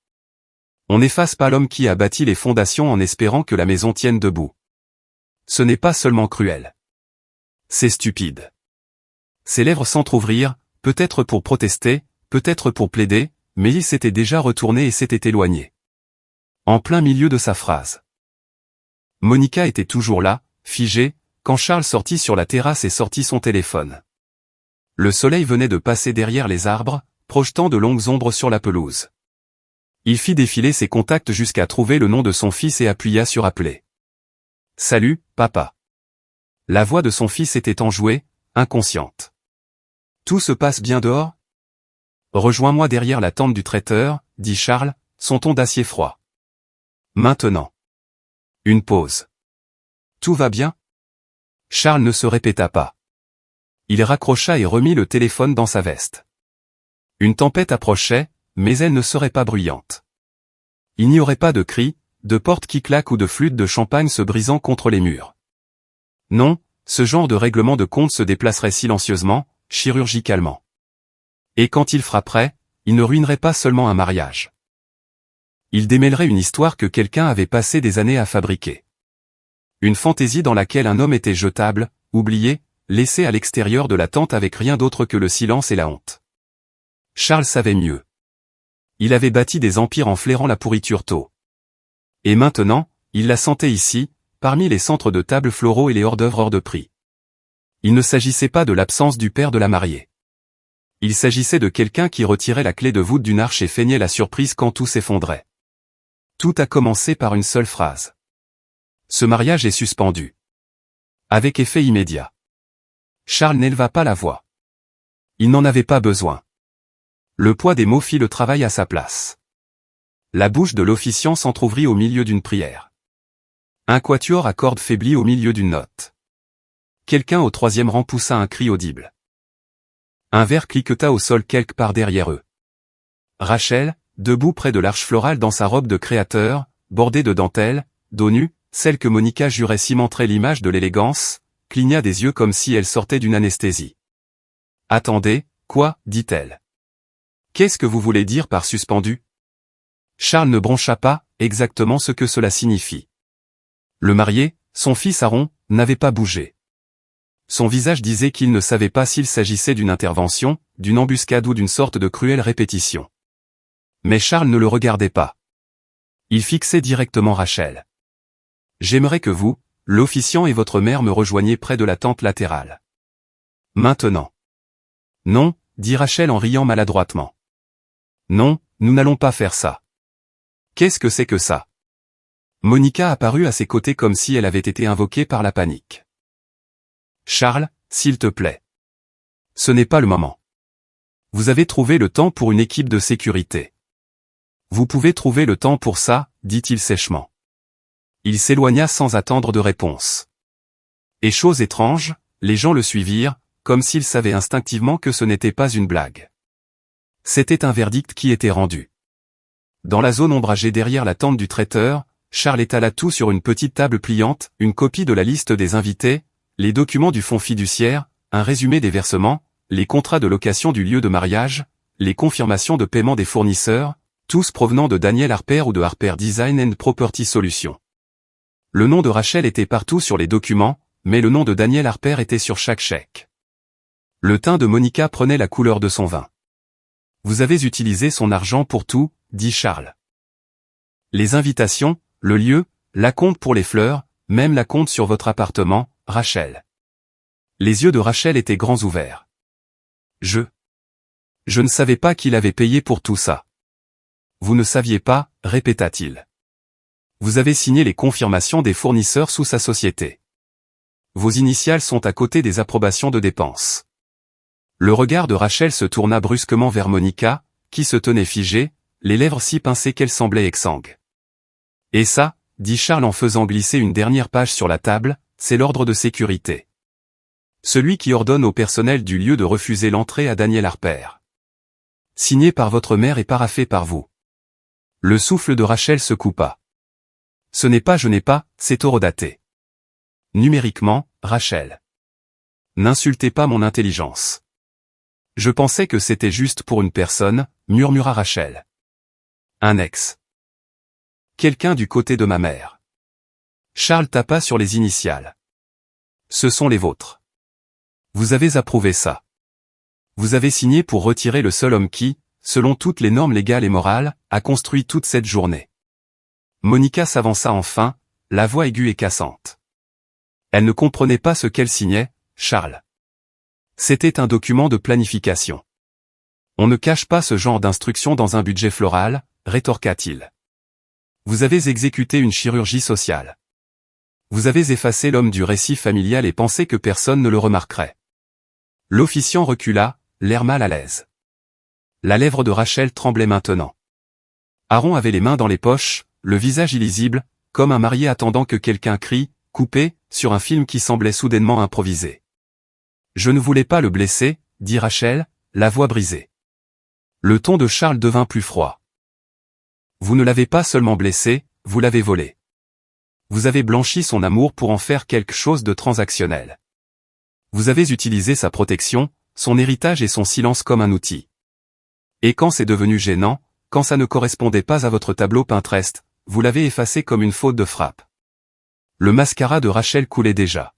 A: On n'efface pas l'homme qui a bâti les fondations en espérant que la maison tienne debout. Ce n'est pas seulement cruel. C'est stupide. Ses lèvres s'entr'ouvrirent, peut-être pour protester, peut-être pour plaider, mais il s'était déjà retourné et s'était éloigné. En plein milieu de sa phrase. Monica était toujours là, figée, quand Charles sortit sur la terrasse et sortit son téléphone. Le soleil venait de passer derrière les arbres, projetant de longues ombres sur la pelouse. Il fit défiler ses contacts jusqu'à trouver le nom de son fils et appuya sur appeler. « Salut, papa. » La voix de son fils était enjouée, inconsciente. « Tout se passe bien dehors ? » « Rejoins-moi derrière la tente du traiteur, » dit Charles, son ton d'acier froid. « Maintenant. » Une pause. « Tout va bien ? » Charles ne se répéta pas. Il raccrocha et remit le téléphone dans sa veste. Une tempête approchait, mais elle ne serait pas bruyante. Il n'y aurait pas de cris, de portes qui claquent ou de flûtes de champagne se brisant contre les murs. Non, ce genre de règlement de compte se déplacerait silencieusement, chirurgicalement. Et quand il frapperait, il ne ruinerait pas seulement un mariage. Il démêlerait une histoire que quelqu'un avait passé des années à fabriquer. Une fantaisie dans laquelle un homme était jetable, oublié, laissé à l'extérieur de la tente avec rien d'autre que le silence et la honte. Charles savait mieux. Il avait bâti des empires en flairant la pourriture tôt. Et maintenant, il la sentait ici, parmi les centres de tables floraux et les hors-d'œuvre hors de prix. Il ne s'agissait pas de l'absence du père de la mariée. Il s'agissait de quelqu'un qui retirait la clé de voûte d'une arche et feignait la surprise quand tout s'effondrait. Tout a commencé par une seule phrase. Ce mariage est suspendu. Avec effet immédiat. Charles n'éleva pas la voix. Il n'en avait pas besoin. Le poids des mots fit le travail à sa place. La bouche de l'officiant s'entr'ouvrit au milieu d'une prière. Un quatuor à cordes faiblit au milieu d'une note. Quelqu'un au troisième rang poussa un cri audible. Un verre cliqueta au sol quelque part derrière eux. Rachel, debout près de l'arche florale dans sa robe de créateur, bordée de dentelles, dos nu, celle que Monica jurait cimenterait l'image de l'élégance, cligna des yeux comme si elle sortait d'une anesthésie. « Attendez, quoi ?» dit-elle. « Qu'est-ce que vous voulez dire par suspendu ?» Charles ne broncha pas exactement ce que cela signifie. Le marié, son fils Aaron, n'avait pas bougé. Son visage disait qu'il ne savait pas s'il s'agissait d'une intervention, d'une embuscade ou d'une sorte de cruelle répétition. Mais Charles ne le regardait pas. Il fixait directement Rachel. « J'aimerais que vous, l'officiant et votre mère me rejoigniez près de la tente latérale. »« Maintenant. »« Non, » dit Rachel en riant maladroitement. « Non, nous n'allons pas faire ça. »« Qu'est-ce que c'est que ça ?» Monica apparut à ses côtés comme si elle avait été invoquée par la panique. « Charles, s'il te plaît. Ce n'est pas le moment. Vous avez trouvé le temps pour une équipe de sécurité. Vous pouvez trouver le temps pour ça, dit-il sèchement. Il s'éloigna sans attendre de réponse. Et chose étrange, les gens le suivirent, comme s'ils savaient instinctivement que ce n'était pas une blague. C'était un verdict qui était rendu. Dans la zone ombragée derrière la tente du traiteur, Charles étala tout sur une petite table pliante, une copie de la liste des invités, les documents du fonds fiduciaire, un résumé des versements, les contrats de location du lieu de mariage, les confirmations de paiement des fournisseurs, tous provenant de Daniel Harper ou de Harper Design and Property Solutions. Le nom de Rachel était partout sur les documents, mais le nom de Daniel Harper était sur chaque chèque. Le teint de Monica prenait la couleur de son vin. « Vous avez utilisé son argent pour tout, » dit Charles. « Les invitations, le lieu, l'acompte pour les fleurs, même l'acompte sur votre appartement, Rachel. » Les yeux de Rachel étaient grands ouverts. « Je ne savais pas qu'il avait payé pour tout ça. »« Vous ne saviez pas, » répéta-t-il. « Vous avez signé les confirmations des fournisseurs sous sa société. Vos initiales sont à côté des approbations de dépenses. » Le regard de Rachel se tourna brusquement vers Monica, qui se tenait figée, les lèvres si pincées qu'elles semblaient exsangues. « Et ça, » dit Charles en faisant glisser une dernière page sur la table, « c'est l'ordre de sécurité. Celui qui ordonne au personnel du lieu de refuser l'entrée à Daniel Harper. Signé par votre mère et paraphé par vous. » Le souffle de Rachel se coupa. « Ce n'est pas je n'ai pas, c'est horodaté. Numériquement, Rachel. N'insultez pas mon intelligence. Je pensais que c'était juste pour une personne, murmura Rachel. Un ex. Quelqu'un du côté de ma mère. Charles tapa sur les initiales. Ce sont les vôtres. Vous avez approuvé ça. Vous avez signé pour retirer le seul homme qui, selon toutes les normes légales et morales, a construit toute cette journée. Monica s'avança enfin, la voix aiguë et cassante. Elle ne comprenait pas ce qu'elle signait, Charles. C'était un document de planification. On ne cache pas ce genre d'instructions dans un budget floral, rétorqua-t-il. Vous avez exécuté une chirurgie sociale. Vous avez effacé l'homme du récit familial et pensé que personne ne le remarquerait. L'officiant recula, l'air mal à l'aise. La lèvre de Rachel tremblait maintenant. Aaron avait les mains dans les poches, le visage illisible, comme un marié attendant que quelqu'un crie, coupé, sur un film qui semblait soudainement improvisé. « Je ne voulais pas le blesser, » dit Rachel, la voix brisée. Le ton de Charles devint plus froid. « Vous ne l'avez pas seulement blessé, vous l'avez volé. Vous avez blanchi son amour pour en faire quelque chose de transactionnel. Vous avez utilisé sa protection, son héritage et son silence comme un outil. Et quand c'est devenu gênant, quand ça ne correspondait pas à votre tableau Pinterest, vous l'avez effacé comme une faute de frappe. » Le mascara de Rachel coulait déjà.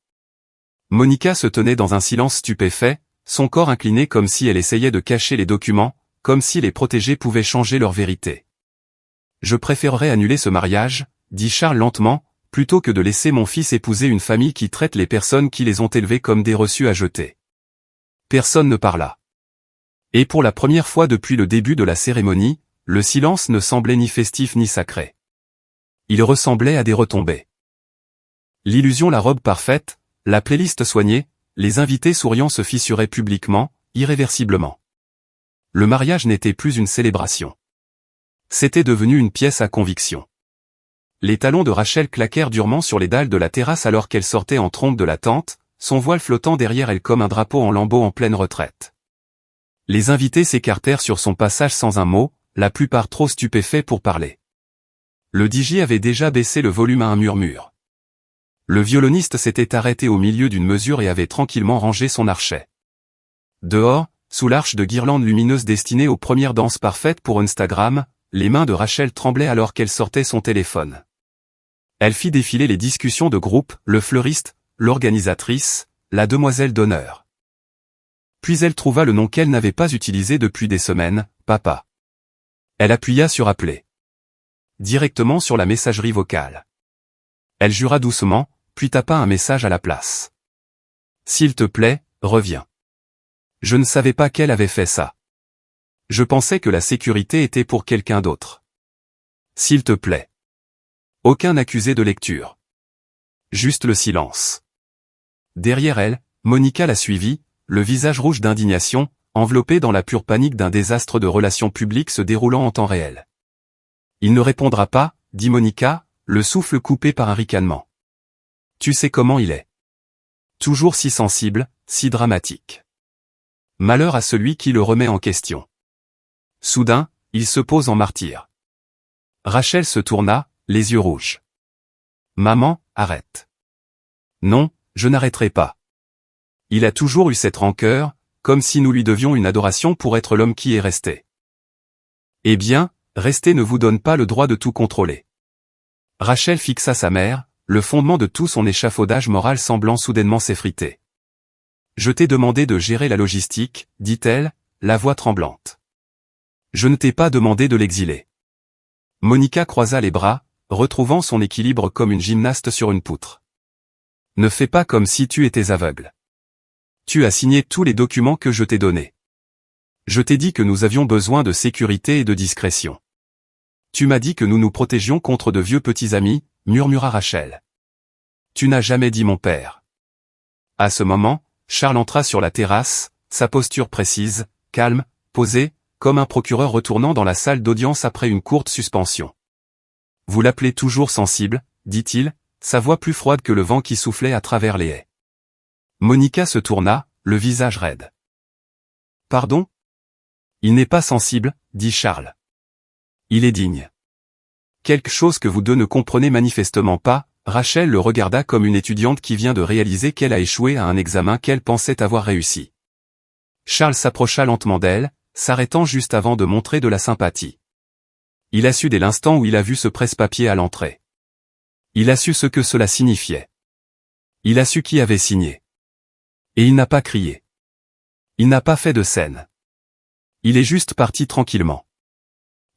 A: Monica se tenait dans un silence stupéfait, son corps incliné comme si elle essayait de cacher les documents, comme si les protégés pouvaient changer leur vérité. « Je préférerais annuler ce mariage, » dit Charles lentement, « plutôt que de laisser mon fils épouser une famille qui traite les personnes qui les ont élevés comme des reçus à jeter. » Personne ne parla. Et pour la première fois depuis le début de la cérémonie, le silence ne semblait ni festif ni sacré. Il ressemblait à des retombées. L'illusion, la robe parfaite, la playlist soignée, les invités souriants se fissuraient publiquement, irréversiblement. Le mariage n'était plus une célébration. C'était devenu une pièce à conviction. Les talons de Rachel claquèrent durement sur les dalles de la terrasse alors qu'elle sortait en trompe de la tente, son voile flottant derrière elle comme un drapeau en lambeaux en pleine retraite. Les invités s'écartèrent sur son passage sans un mot, la plupart trop stupéfaits pour parler. Le DJ avait déjà baissé le volume à un murmure. Le violoniste s'était arrêté au milieu d'une mesure et avait tranquillement rangé son archet. Dehors, sous l'arche de guirlandes lumineuses destinées aux premières danses parfaites pour Instagram, les mains de Rachel tremblaient alors qu'elle sortait son téléphone. Elle fit défiler les discussions de groupe, le fleuriste, l'organisatrice, la demoiselle d'honneur. Puis elle trouva le nom qu'elle n'avait pas utilisé depuis des semaines, Papa. Elle appuya sur appeler. Directement sur la messagerie vocale. Elle jura doucement, puis tapa un message à la place. S'il te plaît, reviens. Je ne savais pas qu'elle avait fait ça. Je pensais que la sécurité était pour quelqu'un d'autre. S'il te plaît. Aucun accusé de lecture. Juste le silence. Derrière elle, Monica la suivit, le visage rouge d'indignation, enveloppée dans la pure panique d'un désastre de relations publiques se déroulant en temps réel. Il ne répondra pas, dit Monica, le souffle coupé par un ricanement. Tu sais comment il est. Toujours si sensible, si dramatique. Malheur à celui qui le remet en question. Soudain, il se pose en martyr. Rachel se tourna, les yeux rouges. Maman, arrête. Non, je n'arrêterai pas. Il a toujours eu cette rancœur, comme si nous lui devions une adoration pour être l'homme qui est resté. Eh bien, rester ne vous donne pas le droit de tout contrôler. Rachel fixa sa mère, le fondement de tout son échafaudage moral semblant soudainement s'effriter. Je t'ai demandé de gérer la logistique, dit-elle, la voix tremblante. Je ne t'ai pas demandé de l'exiler. Monica croisa les bras, retrouvant son équilibre comme une gymnaste sur une poutre. Ne fais pas comme si tu étais aveugle. Tu as signé tous les documents que je t'ai donnés. Je t'ai dit que nous avions besoin de sécurité et de discrétion. Tu m'as dit que nous nous protégions contre de vieux petits amis, murmura Rachel. Tu n'as jamais dit mon père. À ce moment, Charles entra sur la terrasse, sa posture précise, calme, posée, comme un procureur retournant dans la salle d'audience après une courte suspension. Vous l'appelez toujours sensible, dit-il, sa voix plus froide que le vent qui soufflait à travers les haies. Monica se tourna, le visage raide. Pardon? Il n'est pas sensible, dit Charles. Il est digne. Quelque chose que vous deux ne comprenez manifestement pas, Rachel le regarda comme une étudiante qui vient de réaliser qu'elle a échoué à un examen qu'elle pensait avoir réussi. Charles s'approcha lentement d'elle, s'arrêtant juste avant de montrer de la sympathie. Il a su dès l'instant où il a vu ce presse-papier à l'entrée. Il a su ce que cela signifiait. Il a su qui avait signé. Et il n'a pas crié. Il n'a pas fait de scène. Il est juste parti tranquillement.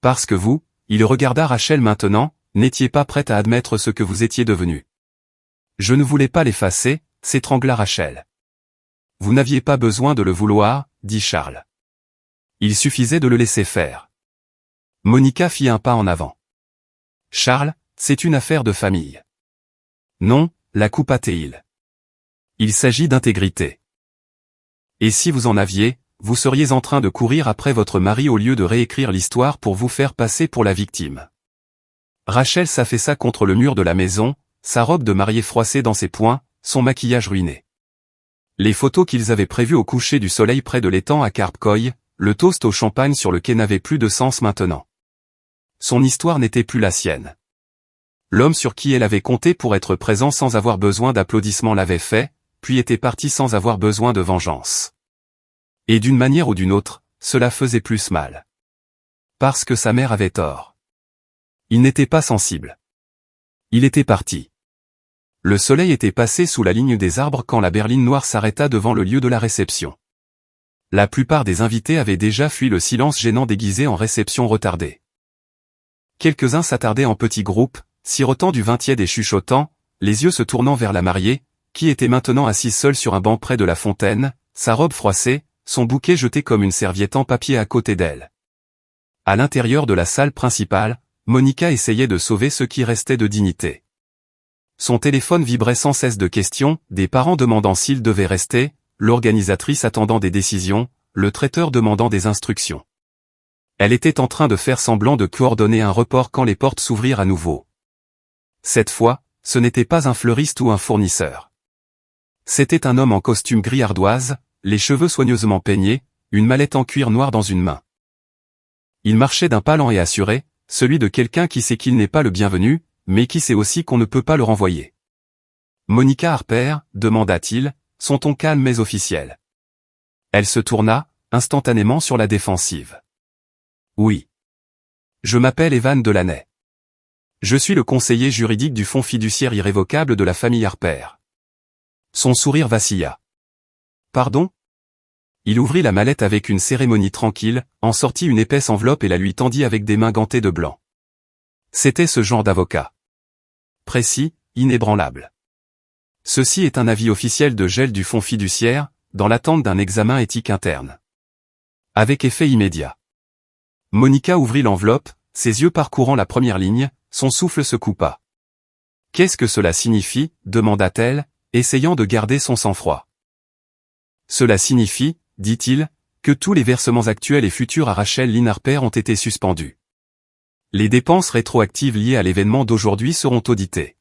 A: Parce que vous, il regarda Rachel maintenant, n'étiez pas prête à admettre ce que vous étiez devenu. Je ne voulais pas l'effacer, s'étrangla Rachel. Vous n'aviez pas besoin de le vouloir, dit Charles. Il suffisait de le laisser faire. Monica fit un pas en avant. Charles, c'est une affaire de famille. Non, la coupe a-t-il. Il s'agit d'intégrité. Et si vous en aviez, vous seriez en train de courir après votre mari au lieu de réécrire l'histoire pour vous faire passer pour la victime. Rachel s'affaissa contre le mur de la maison, sa robe de mariée froissée dans ses poings, son maquillage ruiné. Les photos qu'ils avaient prévues au coucher du soleil près de l'étang à Carpcoy, le toast au champagne sur le quai n'avait plus de sens maintenant. Son histoire n'était plus la sienne. L'homme sur qui elle avait compté pour être présent sans avoir besoin d'applaudissements l'avait fait, puis était parti sans avoir besoin de vengeance. Et d'une manière ou d'une autre, cela faisait plus mal. Parce que sa mère avait tort. Il n'était pas sensible. Il était parti. Le soleil était passé sous la ligne des arbres quand la berline noire s'arrêta devant le lieu de la réception. La plupart des invités avaient déjà fui le silence gênant déguisé en réception retardée. Quelques-uns s'attardaient en petits groupes, sirotant du vin tiède et chuchotant, les yeux se tournant vers la mariée, qui était maintenant assise seule sur un banc près de la fontaine, sa robe froissée, son bouquet jeté comme une serviette en papier à côté d'elle. À l'intérieur de la salle principale, Monica essayait de sauver ce qui restait de dignité. Son téléphone vibrait sans cesse de questions, des parents demandant s'ils devaient rester, l'organisatrice attendant des décisions, le traiteur demandant des instructions. Elle était en train de faire semblant de coordonner un report quand les portes s'ouvrirent à nouveau. Cette fois, ce n'était pas un fleuriste ou un fournisseur. C'était un homme en costume gris ardoise, les cheveux soigneusement peignés, une mallette en cuir noir dans une main. Il marchait d'un pas lent et assuré, celui de quelqu'un qui sait qu'il n'est pas le bienvenu, mais qui sait aussi qu'on ne peut pas le renvoyer. « Monica Harper ?» demanda-t-il, son ton calme mais officiel. Elle se tourna, instantanément sur la défensive. « Oui. Je m'appelle Evan Delaney. Je suis le conseiller juridique du fonds fiduciaire irrévocable de la famille Harper. » Son sourire vacilla. « Pardon ?» Il ouvrit la mallette avec une cérémonie tranquille, en sortit une épaisse enveloppe et la lui tendit avec des mains gantées de blanc. C'était ce genre d'avocat. Précis, inébranlable. Ceci est un avis officiel de gel du fonds fiduciaire, dans l'attente d'un examen éthique interne. Avec effet immédiat. Monica ouvrit l'enveloppe, ses yeux parcourant la première ligne, son souffle se coupa. « Qu'est-ce que cela signifie ?» demanda-t-elle, essayant de garder son sang-froid. « Cela signifie, dit-il, que tous les versements actuels et futurs à Rachel Lynn Harper ont été suspendus. Les dépenses rétroactives liées à l'événement d'aujourd'hui seront auditées.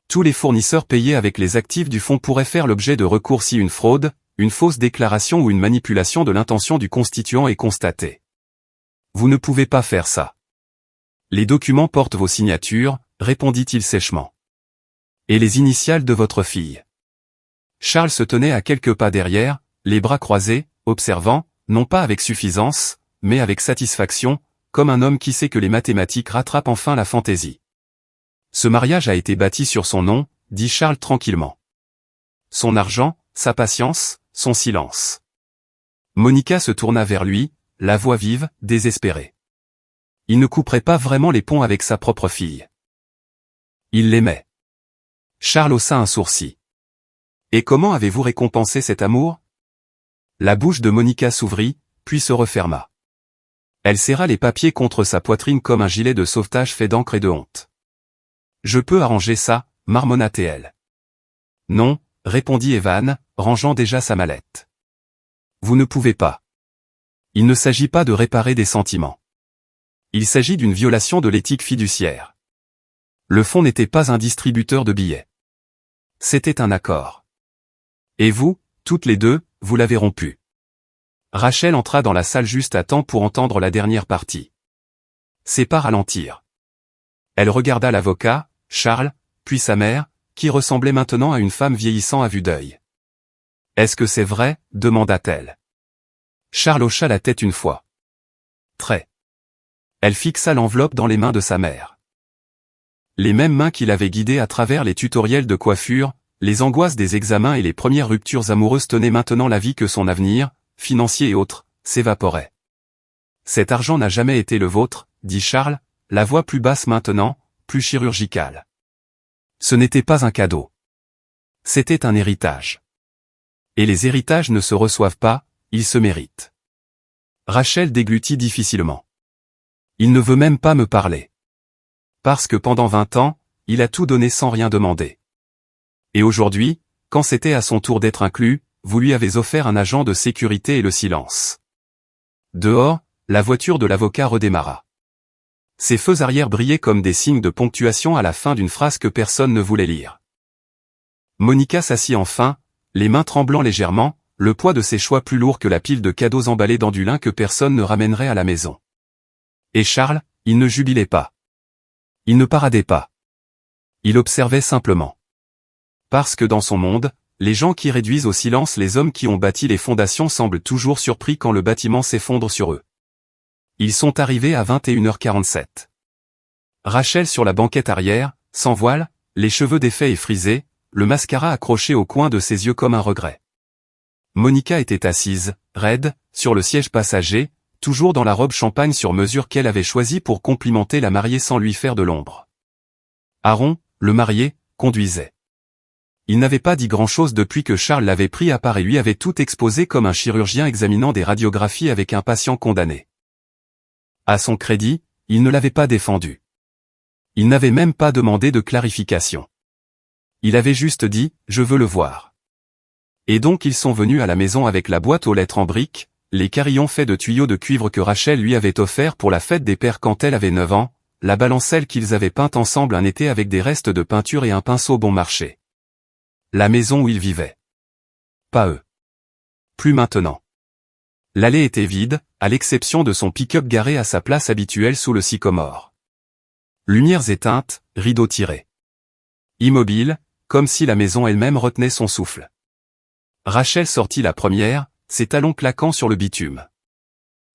A: Tous les fournisseurs payés avec les actifs du fonds pourraient faire l'objet de recours si une fraude, une fausse déclaration ou une manipulation de l'intention du constituant est constatée. Vous ne pouvez pas faire ça. Les documents portent vos signatures, répondit-il sèchement. Et les initiales de votre fille. Charles se tenait à quelques pas derrière, les bras croisés, observant, non pas avec suffisance, mais avec satisfaction, comme un homme qui sait que les mathématiques rattrapent enfin la fantaisie. Ce mariage a été bâti sur son nom, dit Charles tranquillement. Son argent, sa patience, son silence. Monica se tourna vers lui, la voix vive, désespérée. Il ne couperait pas vraiment les ponts avec sa propre fille. Il l'aimait. Charles haussa un sourcil. Et comment avez-vous récompensé cet amour ? La bouche de Monica s'ouvrit, puis se referma. Elle serra les papiers contre sa poitrine comme un gilet de sauvetage fait d'encre et de honte. Je peux arranger ça, marmonna-t-elle. Non, répondit Evan, rangeant déjà sa mallette. Vous ne pouvez pas. Il ne s'agit pas de réparer des sentiments. Il s'agit d'une violation de l'éthique fiduciaire. Le fonds n'était pas un distributeur de billets. C'était un accord. Et vous, toutes les deux, vous l'avez rompu. Rachel entra dans la salle juste à temps pour entendre la dernière partie. C'est pas ralentir. Elle regarda l'avocat, Charles, puis sa mère, qui ressemblait maintenant à une femme vieillissant à vue d'œil. « Est-ce que c'est vrai ?» demanda-t-elle. Charles hocha la tête une fois. Très. Elle fixa l'enveloppe dans les mains de sa mère. Les mêmes mains qui l'avaient guidée à travers les tutoriels de coiffure, les angoisses des examens et les premières ruptures amoureuses tenaient maintenant la vie que son avenir, financier et autres, s'évaporait. Cet argent n'a jamais été le vôtre, dit Charles, la voix plus basse maintenant, plus chirurgicale. Ce n'était pas un cadeau. C'était un héritage. Et les héritages ne se reçoivent pas, ils se méritent. Rachel déglutit difficilement. Il ne veut même pas me parler. Parce que pendant 20 ans, il a tout donné sans rien demander. Et aujourd'hui, quand c'était à son tour d'être inclus, vous lui avez offert un agent de sécurité et le silence. Dehors, la voiture de l'avocat redémarra. Ses feux arrière brillaient comme des signes de ponctuation à la fin d'une phrase que personne ne voulait lire. Monica s'assit enfin, les mains tremblant légèrement, le poids de ses choix plus lourd que la pile de cadeaux emballés dans du lin que personne ne ramènerait à la maison. Et Charles, il ne jubilait pas. Il ne paradait pas. Il observait simplement. Parce que dans son monde, les gens qui réduisent au silence les hommes qui ont bâti les fondations semblent toujours surpris quand le bâtiment s'effondre sur eux. Ils sont arrivés à 21h47. Rachel sur la banquette arrière, sans voile, les cheveux défaits et frisés, le mascara accroché au coin de ses yeux comme un regret. Monica était assise, raide, sur le siège passager, toujours dans la robe champagne sur mesure qu'elle avait choisie pour complimenter la mariée sans lui faire de l'ombre. Aaron, le marié, conduisait. Il n'avait pas dit grand-chose depuis que Charles l'avait pris à part et lui avait tout exposé comme un chirurgien examinant des radiographies avec un patient condamné. À son crédit, il ne l'avait pas défendu. Il n'avait même pas demandé de clarification. Il avait juste dit « je veux le voir ». Et donc ils sont venus à la maison avec la boîte aux lettres en briques, les carillons faits de tuyaux de cuivre que Rachel lui avait offert pour la fête des pères quand elle avait 9 ans, la balancelle qu'ils avaient peinte ensemble un été avec des restes de peinture et un pinceau bon marché. La maison où ils vivaient. Pas eux. Plus maintenant. L'allée était vide, à l'exception de son pick-up garé à sa place habituelle sous le sycomore. Lumières éteintes, rideaux tirés. Immobile, comme si la maison elle-même retenait son souffle. Rachel sortit la première, ses talons claquant sur le bitume.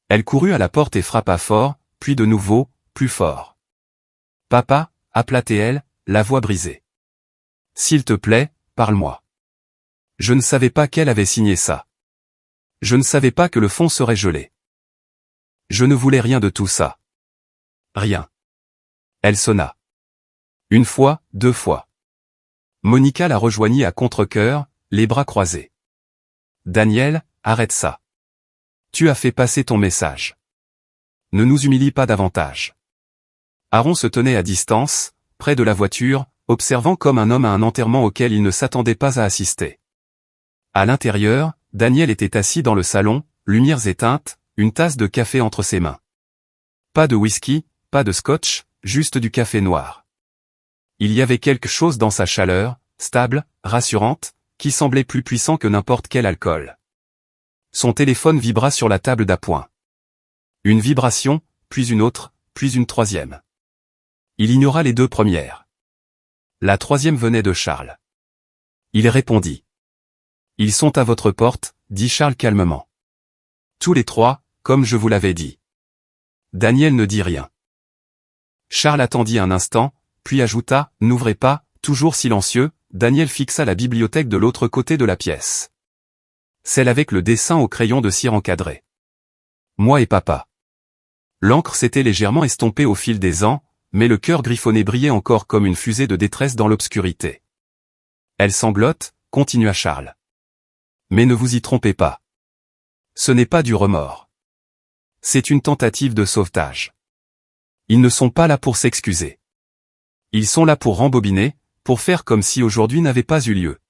A: Elle courut à la porte et frappa fort, puis de nouveau, plus fort. « Papa » appela-t-elle, la voix brisée. « S'il te plaît, parle-moi. » Je ne savais pas qu'elle avait signé ça. Je ne savais pas que le fond serait gelé. Je ne voulais rien de tout ça. Rien. Elle sonna. Une fois, 2 fois. Monica la rejoignit à contre-cœur, les bras croisés. Daniel, arrête ça. Tu as fait passer ton message. Ne nous humilie pas davantage. Aaron se tenait à distance, près de la voiture, observant comme un homme à un enterrement auquel il ne s'attendait pas à assister. À l'intérieur, Daniel était assis dans le salon, lumières éteintes, une tasse de café entre ses mains. Pas de whisky, pas de scotch, juste du café noir. Il y avait quelque chose dans sa chaleur, stable, rassurante, qui semblait plus puissant que n'importe quel alcool. Son téléphone vibra sur la table d'appoint. Une vibration, puis une autre, puis une troisième. Il ignora les 2 premières. La troisième venait de Charles. Il répondit. « Ils sont à votre porte », dit Charles calmement. « Tous les 3, comme je vous l'avais dit. » Daniel ne dit rien. Charles attendit un instant, puis ajouta « N'ouvrez pas », toujours silencieux, Daniel fixa la bibliothèque de l'autre côté de la pièce. Celle avec le dessin au crayon de cire encadré. Moi et papa. L'encre s'était légèrement estompée au fil des ans, mais le cœur griffonné brillait encore comme une fusée de détresse dans l'obscurité. Elle sanglote, continua Charles. Mais ne vous y trompez pas. Ce n'est pas du remords. C'est une tentative de sauvetage. Ils ne sont pas là pour s'excuser. Ils sont là pour rembobiner, pour faire comme si aujourd'hui n'avait pas eu lieu.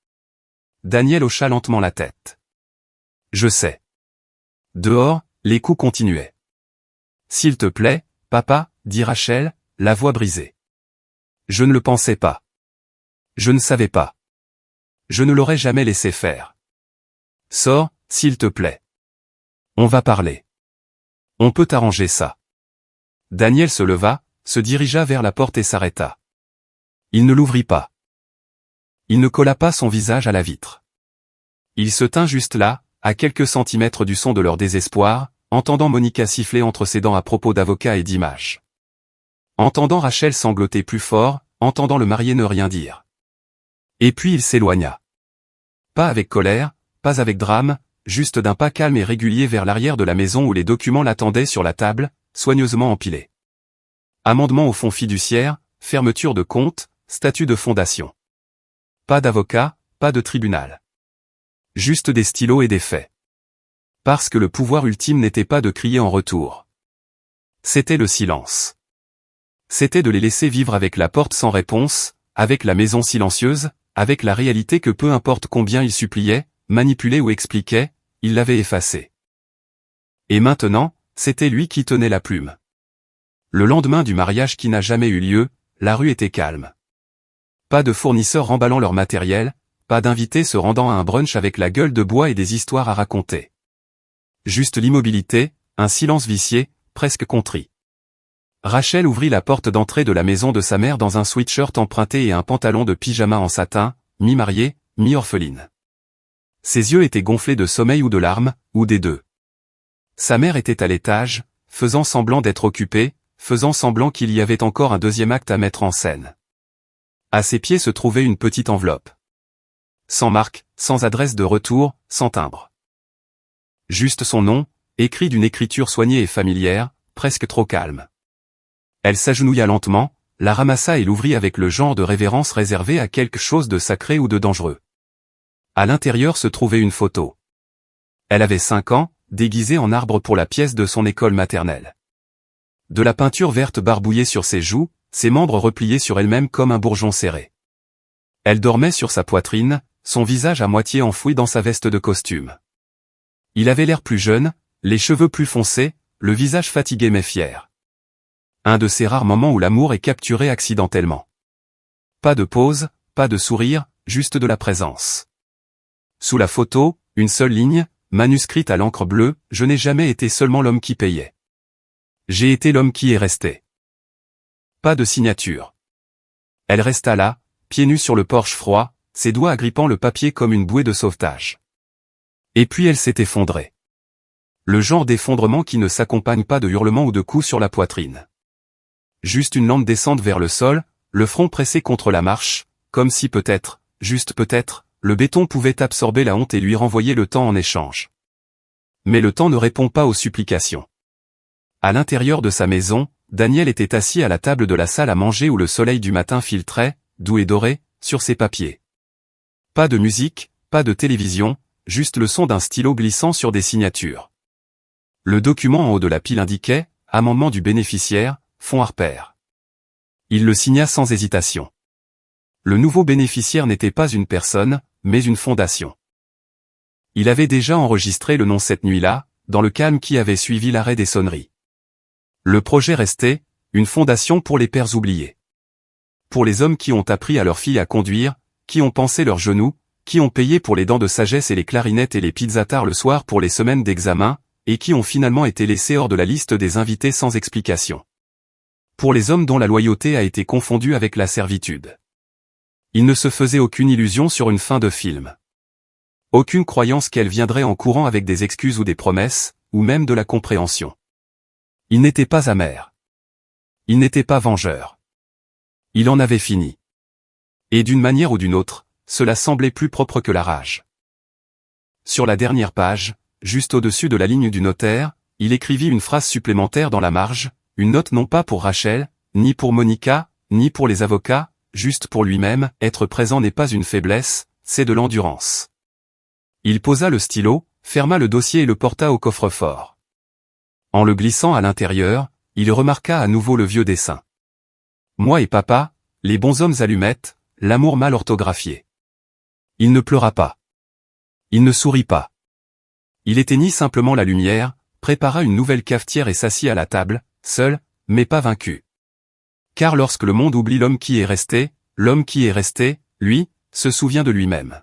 A: Daniel hocha lentement la tête. Je sais. Dehors, les coups continuaient. S'il te plaît, papa, dit Rachel, la voix brisée. Je ne le pensais pas. Je ne savais pas. Je ne l'aurais jamais laissé faire. Sors, s'il te plaît. On va parler. On peut arranger ça. Daniel se leva, se dirigea vers la porte et s'arrêta. Il ne l'ouvrit pas. Il ne colla pas son visage à la vitre. Il se tint juste là, à quelques centimètres du son de leur désespoir, entendant Monica siffler entre ses dents à propos d'avocats et d'images. Entendant Rachel sangloter plus fort, entendant le marié ne rien dire. Et puis il s'éloigna. Pas avec colère, pas avec drame, juste d'un pas calme et régulier vers l'arrière de la maison où les documents l'attendaient sur la table, soigneusement empilés. Amendement au fonds fiduciaire, fermeture de compte, statut de fondation. Pas d'avocat, pas de tribunal. Juste des stylos et des faits. Parce que le pouvoir ultime n'était pas de crier en retour. C'était le silence. C'était de les laisser vivre avec la porte sans réponse, avec la maison silencieuse, avec la réalité que peu importe combien ils suppliaient, manipulaient ou expliquaient, ils l'avaient effacée. Et maintenant, c'était lui qui tenait la plume. Le lendemain du mariage qui n'a jamais eu lieu, la rue était calme. Pas de fournisseurs remballant leur matériel, pas d'invités se rendant à un brunch avec la gueule de bois et des histoires à raconter. Juste l'immobilité, un silence vicié, presque contrit. Rachel ouvrit la porte d'entrée de la maison de sa mère dans un sweatshirt emprunté et un pantalon de pyjama en satin, mi-mariée, mi-orpheline. Ses yeux étaient gonflés de sommeil ou de larmes, ou des deux. Sa mère était à l'étage, faisant semblant d'être occupée, faisant semblant qu'il y avait encore un deuxième acte à mettre en scène. À ses pieds se trouvait une petite enveloppe. Sans marque, sans adresse de retour, sans timbre. Juste son nom, écrit d'une écriture soignée et familière, presque trop calme. Elle s'agenouilla lentement, la ramassa et l'ouvrit avec le genre de révérence réservé à quelque chose de sacré ou de dangereux. À l'intérieur se trouvait une photo. Elle avait 5 ans, déguisée en arbre pour la pièce de son école maternelle. de la peinture verte barbouillée sur ses joues, ses membres repliés sur elle-même comme un bourgeon serré. Elle dormait sur sa poitrine, son visage à moitié enfoui dans sa veste de costume. Il avait l'air plus jeune, les cheveux plus foncés, le visage fatigué mais fier. Un de ces rares moments où l'amour est capturé accidentellement. Pas de pause, pas de sourire, juste de la présence. Sous la photo, une seule ligne, manuscrite à l'encre bleue, je n'ai jamais été seulement l'homme qui payait. J'ai été l'homme qui est resté. Pas de signature. Elle resta là, pieds nus sur le porche froid, ses doigts agrippant le papier comme une bouée de sauvetage. Et puis elle s'est effondrée. Le genre d'effondrement qui ne s'accompagne pas de hurlements ou de coups sur la poitrine. Juste une lente descente vers le sol, le front pressé contre la marche, comme si peut-être, juste peut-être, le béton pouvait absorber la honte et lui renvoyer le temps en échange. Mais le temps ne répond pas aux supplications. À l'intérieur de sa maison, Daniel était assis à la table de la salle à manger où le soleil du matin filtrait, doux et doré, sur ses papiers. Pas de musique, pas de télévision, juste le son d'un stylo glissant sur des signatures. Le document en haut de la pile indiquait « Amendement du bénéficiaire, fonds Harper ». Il le signa sans hésitation. Le nouveau bénéficiaire n'était pas une personne, mais une fondation. Il avait déjà enregistré le nom cette nuit-là, dans le calme qui avait suivi l'arrêt des sonneries. Le projet restait, une fondation pour les pères oubliés. Pour les hommes qui ont appris à leurs filles à conduire, qui ont pansé leurs genoux, qui ont payé pour les dents de sagesse et les clarinettes et les pizzas tard le soir pour les semaines d'examen, et qui ont finalement été laissés hors de la liste des invités sans explication. Pour les hommes dont la loyauté a été confondue avec la servitude. Il ne se faisait aucune illusion sur une fin de film. Aucune croyance qu'elle viendrait en courant avec des excuses ou des promesses, ou même de la compréhension. Il n'était pas amer. Il n'était pas vengeur. Il en avait fini. Et d'une manière ou d'une autre, cela semblait plus propre que la rage. Sur la dernière page, juste au-dessus de la ligne du notaire, il écrivit une phrase supplémentaire dans la marge, une note non pas pour Rachel, ni pour Monica, ni pour les avocats, juste pour lui-même, être présent n'est pas une faiblesse, c'est de l'endurance. Il posa le stylo, ferma le dossier et le porta au coffre-fort. En le glissant à l'intérieur, il remarqua à nouveau le vieux dessin. Moi et papa, les bonshommes allumettes, l'amour mal orthographié. Il ne pleura pas. Il ne sourit pas. Il éteignit simplement la lumière, prépara une nouvelle cafetière et s'assit à la table, seul, mais pas vaincu. Car lorsque le monde oublie l'homme qui est resté, lui, se souvient de lui-même.